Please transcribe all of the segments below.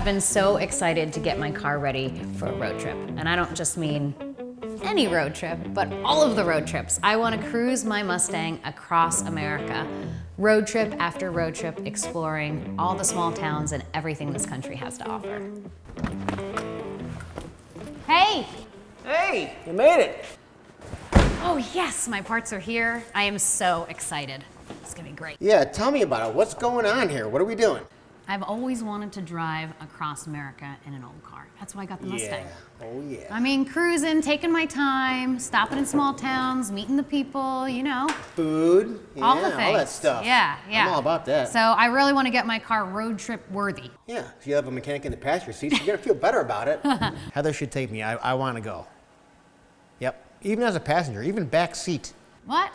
been so excited to get my car ready for a road trip. And I don't just mean any road trip, but all of the road trips. I want to cruise my Mustang across America, road trip after road trip, exploring all the small towns and everything this country has to offer. Hey! Hey, you made it. Oh yes, my parts are here. I am so excited. It's gonna be great. Yeah, tell me about it. What's going on here? What are we doing? I've always wanted to drive across America in an old car. That's why I got the Mustang. Yeah. Oh, yeah. I mean, cruising, taking my time, stopping in small towns, meeting the people, you know. Food. Yeah, all the things. all that stuff. Yeah. I'm all about that. So I really want to get my car road trip worthy. Yeah, if you have a mechanic in the passenger seat, so you're going to feel better about it. Heather should take me. I want to go. Yep. Even as a passenger, even back seat. What?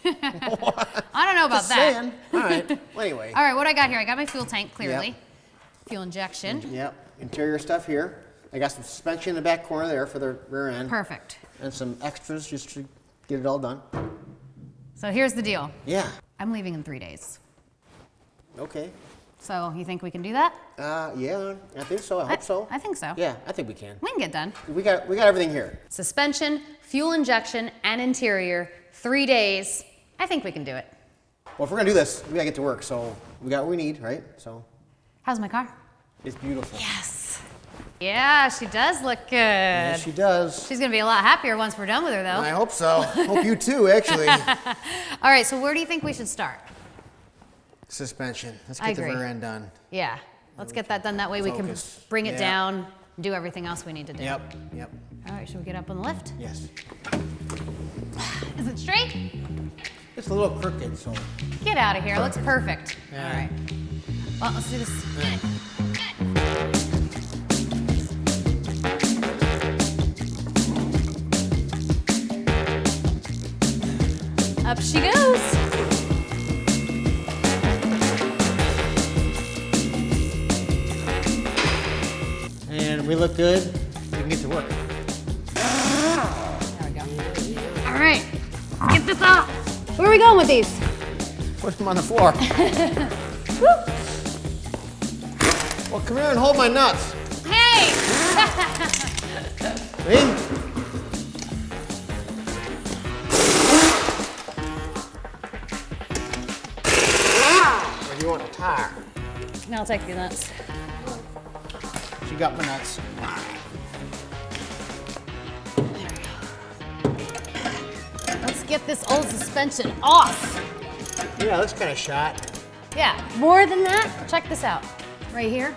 I don't know about Just that. saying. All right. Well, anyway. All right, what I got here? I got my fuel tank, clearly. Yep. Fuel injection. Yep. Interior stuff here. I got some suspension in the back corner there for the rear end. Perfect. And some extras just to get it all done. So here's the deal. Yeah. I'm leaving in 3 days. Okay. So you think we can do that? Yeah, I think so. I hope so. I think so. Yeah, I think we can. We can get done. We got everything here. Suspension, fuel injection, and interior, 3 days. I think we can do it. Well, if we're gonna do this, we gotta get to work. So we got what we need, right? So How's my car? it's beautiful. Yes. Yeah, she does look good. Yeah, she does. She's gonna be a lot happier once we're done with her, though. I hope so. Hope you too, actually. All right, so where do you think we should start? Suspension. Let's I get the agree. rear end done. Yeah, let's get that done. That way we can Focus. bring it Yeah. down, do everything else we need to do. Yep. All right, should we get up on the lift? Yes. Is it straight? It's a little crooked, so. Get out of here. Looks perfect. Yeah. All right. Well, let's do this. Up she goes. And we look good. We can get to work. There we go. All right, let's get this off. Where are we going with these? Put them on the floor. Well, come here and hold my nuts. Hey! See? Or do you want a tire? Now I'll take the nuts. She got my nuts. Let's get this old suspension off. Yeah, that's kind of shot. Yeah, more than that, check this out. Right here,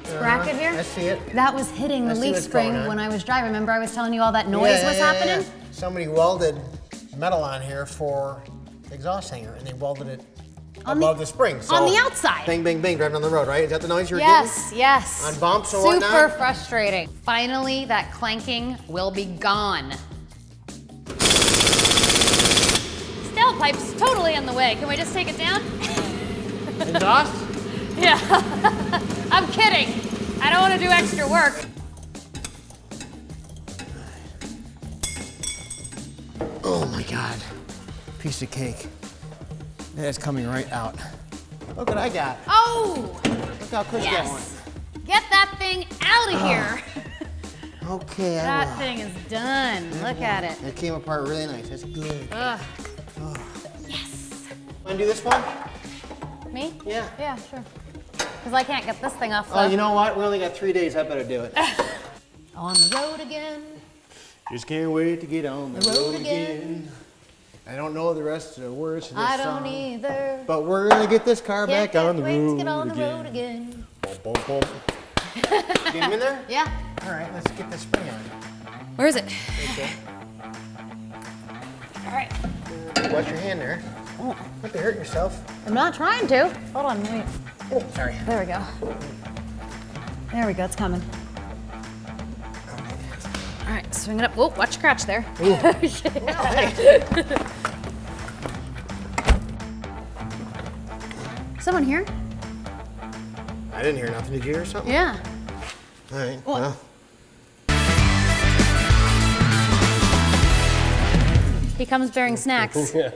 this bracket here. I see it. That was hitting the I see leaf what's spring going on. when I was driving. Remember I was telling you all that noise was happening? Yeah. Somebody welded metal on here for the exhaust hanger, and they welded it above the spring. So on the outside. Bang, bang, bang, driving on the road, right? Is that the noise you were Yes, yes. On bumps and Super whatnot? frustrating. Finally, that clanking will be gone. Tailpipe's totally in the way. Can we just take it down? getting? Exhaust? Yeah. I'm kidding. I don't want to do extra work. Oh my God. Piece of cake. That's coming right out. Look what I got. Oh! Look how quick that went. Yes! Get that thing out of here. Okay, I That will. thing is done. Look at it. It came apart really nice. That's good. Ugh. Oh. Yes. Want to do this one? Me? Yeah. Yeah, sure. Because I can't get this thing off. Oh, you know what? We only got 3 days. I better do it. On the road again. Just can't wait to get on the road again. I don't know the rest of the words to this I song. don't either. But we're gonna get this car back on the wait road to get on the again. road again. Boom, boom, boom. Get him in there? Yeah. All right, let's get the spring on. Where is it? Okay. All right. Watch your hand there. Oh, Don't be hurting yourself. I'm not trying to. Hold on, wait. Oh, sorry. There we go. There we go, it's coming. All right, swing it up. Whoa, watch your crotch there. Someone here? I didn't hear nothing. Did you hear something? Yeah. All right. What? Well. He comes bearing snacks. Yeah.